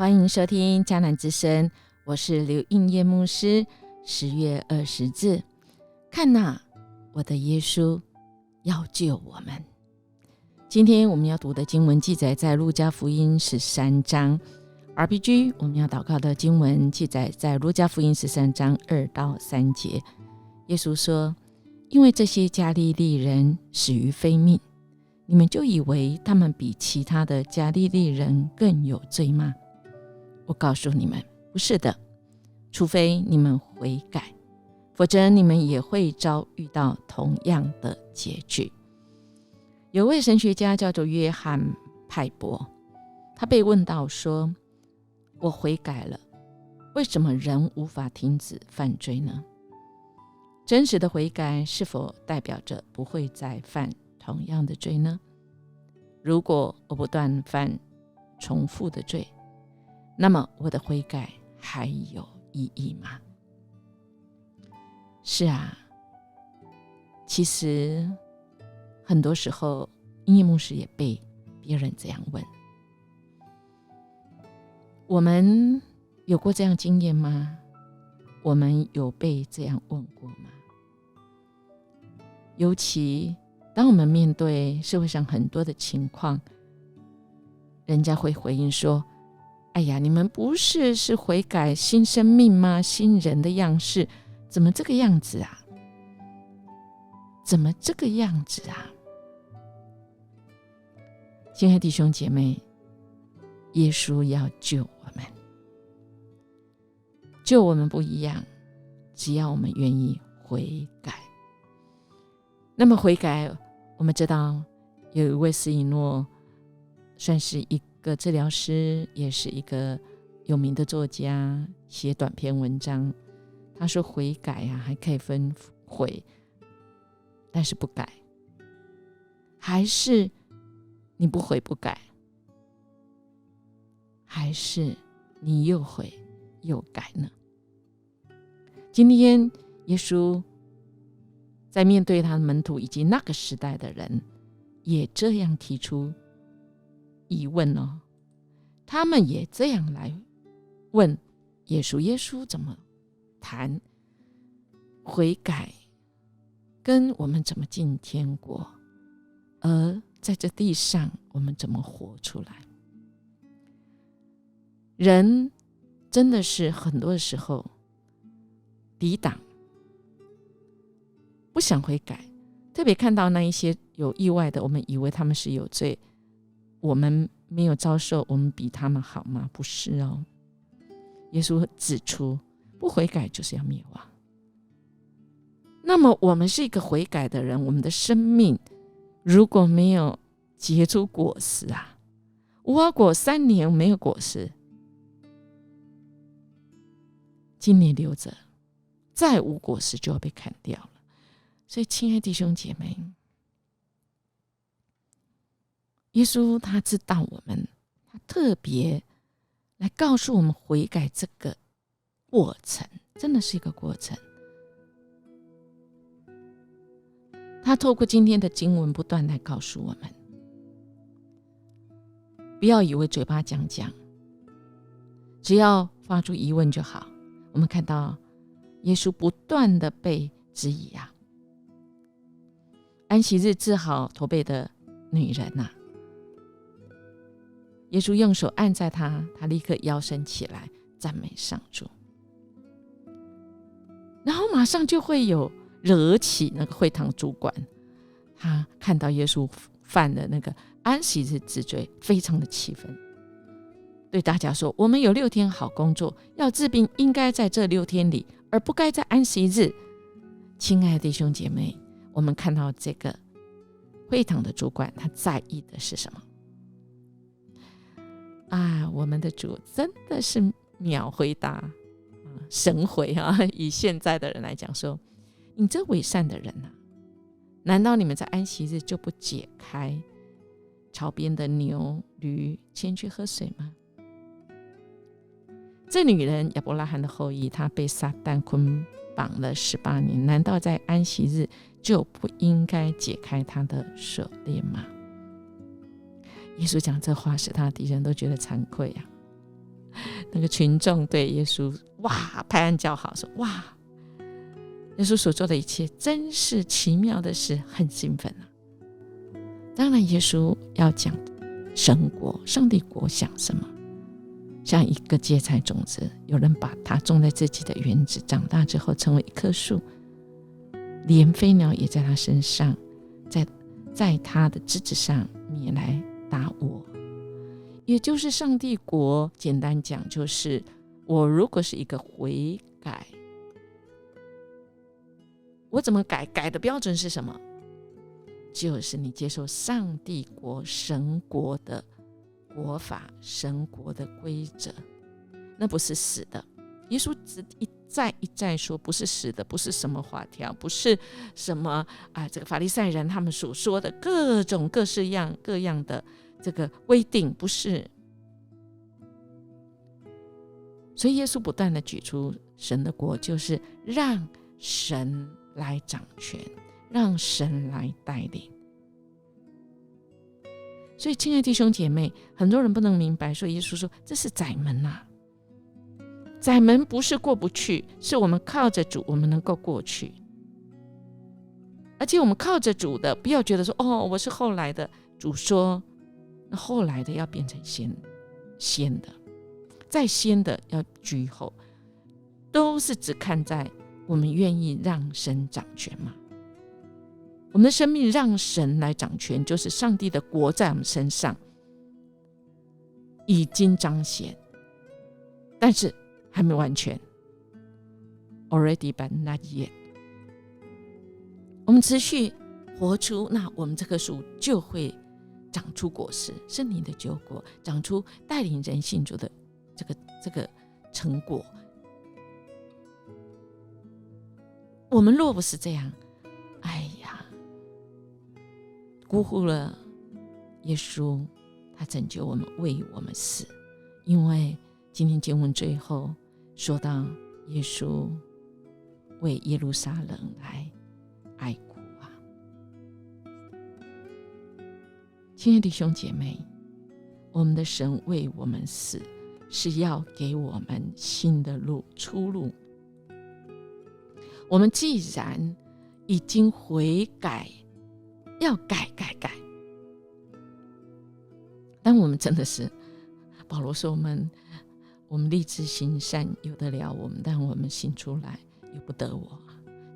欢迎收听迦南之声，我是刘应业牧师。10月20日，看哪，我的耶稣要救我们。今天我们要读的经文记载在路加福音13章。RPG 我们要祷告的经文记载在路加福音13章2到3节。耶稣说，因为这些加利利人死于非命，你们就以为他们比其他的加利利人更有罪吗？我告诉你们，不是的，除非你们悔改，否则你们也会遭遇到同样的结局。有位神学家叫做约翰派伯，他被问到说，我悔改了，为什么人无法停止犯罪呢？真实的悔改是否代表着不会再犯同样的罪呢？如果我不断犯重复的罪，那么我的悔改还有意义吗？是啊，其实很多时候音乐牧师也被别人这样问。我们有过这样经验吗？我们有被这样问过吗？尤其当我们面对社会上很多的情况，人家会回应说，哎呀，你们不是悔改新生命吗？新人的样式怎么这个样子啊？怎么这个样子啊？亲爱的弟兄姐妹，耶稣要救我们，救我们不一样，只要我们愿意悔改。那么悔改，我们知道有一位斯以诺，算是一个治疗师，也是一个有名的作家，写短篇文章。他说悔改还可以分悔，但是不改，还是你不悔不改，还是你又悔又改呢？今天耶稣在面对他的门徒以及那个时代的人，也这样提出疑问哦。他们也这样来问耶稣，耶稣怎么谈悔改，跟我们怎么进天国，而在这地上我们怎么活出来？人真的是很多的时候抵挡，不想悔改，特别看到那一些有意外的，我们以为他们是有罪，我们没有遭受，我们比他们好吗？不是哦。耶稣指出，不悔改就是要灭亡。那么我们是一个悔改的人，我们的生命如果没有结出果实啊，无花果3年没有果实，今年留着，再无果实就要被砍掉了。所以亲爱的弟兄姐妹，耶稣他知道我们，他特别来告诉我们悔改这个过程，真的是一个过程。他透过今天的经文不断来告诉我们，不要以为嘴巴讲讲，只要发出疑问就好。我们看到耶稣不断的被质疑啊。安息日治好驼背的女人啊，耶稣用手按在她，她立刻腰身起来赞美上主，然后马上就会有惹起那个会堂主管，他看到耶稣犯了那个安息日之罪，非常的气愤，对大家说，我们有6天好工作，要治病应该在这6天里，而不该在安息日。亲爱的弟兄姐妹，我们看到这个会堂的主管，他在意的是什么啊？我们的主真的是秒回答，神回啊！以现在的人来讲说，你这伪善的人啊，难道你们在安息日就不解开槽边的牛驴牵去喝水吗？这女人亚伯拉罕的后裔，她被撒旦捆绑了18年，难道在安息日就不应该解开她的锁链吗？耶稣讲这话，使他的敌人都觉得惭愧啊。那个群众对耶稣哇拍案叫好，说哇，耶稣所做的一切真是奇妙的事，很兴奋啊。当然耶稣要讲神国上帝国想什么，像一个芥菜种子，有人把它种在自己的园子，长大之后成为一棵树，连飞鸟也在它身上，在它的枝子上面来搭窝。也就是上帝国，简单讲就是我如果是一个悔改，我怎么改的标准是什么？就是你接受上帝国神国的国法，神国的规则，那不是死的。耶稣一再一再说不是死的，不是什么法条，不是什么这个法利赛人他们所说的各种各样的这个规定，不是。所以耶稣不断的举出神的国，就是让神来掌权，让神来带领。所以亲爱的弟兄姐妹，很多人不能明白，所以耶稣说这是窄门啊，窄门不是过不去，是我们靠着主我们能够过去。而且我们靠着主的，不要觉得说我是后来的，主说那后来的要变成先的，再先的要居后，都是只看在我们愿意让神掌权嘛。我们的生命让神来掌权，就是上帝的国在我们身上已经彰显，但是还没完全 already but not yet。 我们持续活出，那我们这棵树就会长出果实，圣灵的酒果，长出带领人信主的这个成果。我们若不是这样，辜负了耶稣，他拯救我们，为我们死。因为今天经文最后说到耶稣为耶路撒冷来哀哭啊。亲爱的弟兄姐妹，我们的神为我们死，是要给我们新的出路。我们既然已经悔改，要改。但我们真的是，保罗说我们立志行善，有得了我们，但我们行出来由不得我，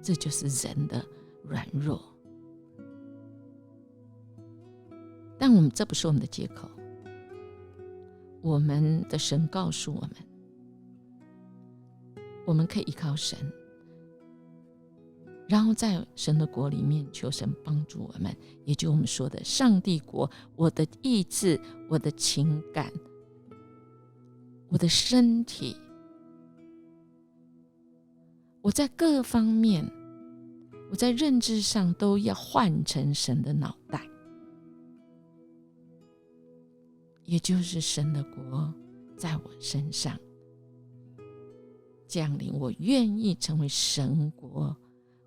这就是人的软弱。但我们这不是我们的借口，我们的神告诉我们，我们可以依靠神，然后在神的国里面求神帮助我们，也就是我们说的上帝国，我的意志，我的情感，我的身体，我在各方面，我在认知上都要换成神的脑袋，也就是神的国在我身上降临，我愿意成为神国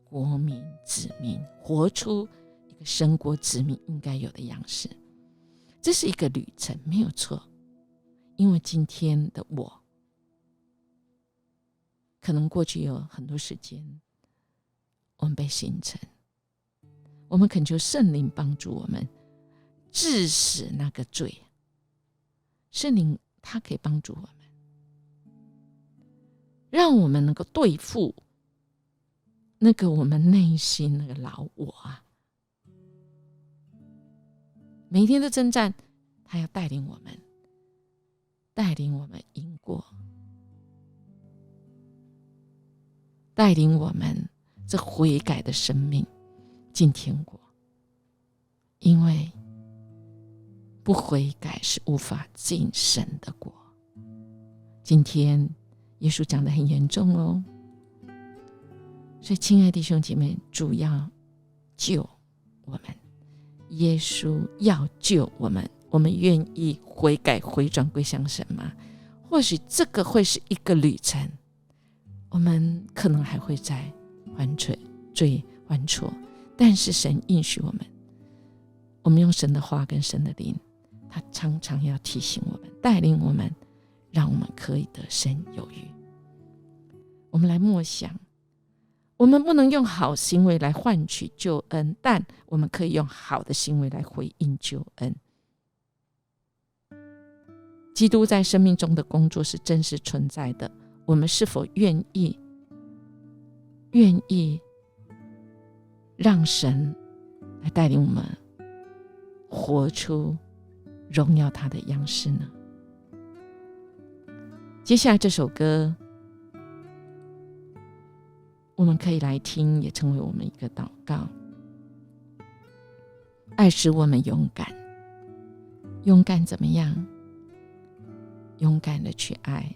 国民子民，活出一个神国子民应该有的样式。这是一个旅程，没有错。因为今天的我可能过去有很多时间我们被形成，我们恳求圣灵帮助我们治死那个罪。圣灵他可以帮助我们，让我们能够对付那个我们内心那个老我啊。每一天的征战，他要带领我们赢过，带领我们这悔改的生命进天国。因为不悔改是无法进神的国。今天耶稣讲得很严重哦，所以亲爱的弟兄姐妹，主要救我们，耶稣要救我们，我们愿意悔改回转归向神吗？或许这个会是一个旅程，我们可能还会再犯罪犯错，但是神应许我们用神的话跟神的灵，他常常要提醒我们，带领我们，让我们可以得胜有余。我们来默想，我们不能用好行为来换取救恩，但我们可以用好的行为来回应救恩。基督在生命中的工作是真实存在的，我们是否愿意让神来带领我们活出荣耀他的样式呢？接下来这首歌我们可以来听，也成为我们一个祷告。爱使我们勇敢，勇敢怎么样？勇敢的去爱，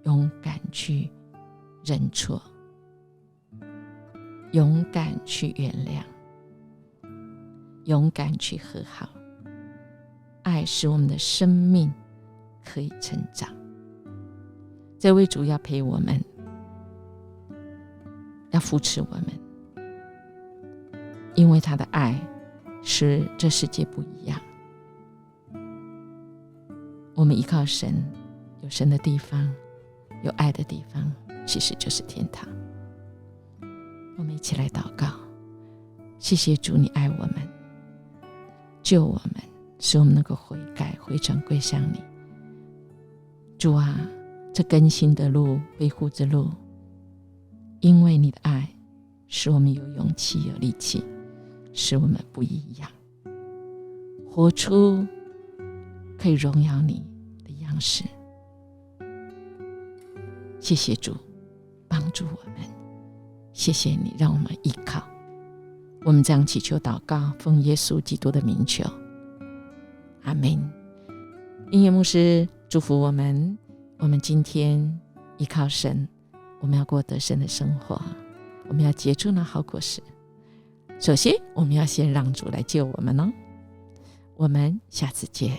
勇敢去认错，勇敢去原谅，勇敢去和好。爱使我们的生命可以成长。这位主要陪我们，要扶持我们，因为他的爱使这世界不一样。我们依靠神，有神的地方，有爱的地方，其实就是天堂。我们一起来祷告。谢谢主，你爱我们，救我们，使我们能够悔改回转归向你。主啊，这更新的路，恢复之路，因为你的爱使我们有勇气有力气，使我们不一样，活出可以荣耀你的样式。谢谢主帮助我们，谢谢你让我们依靠。我们这样祈求祷告，奉耶稣基督的名求，阿们。音乐牧师祝福我们，我们今天依靠神，我们要过得胜的生活，我们要结出那好果实。首先我们要先让主来救我们哦。我们下次见。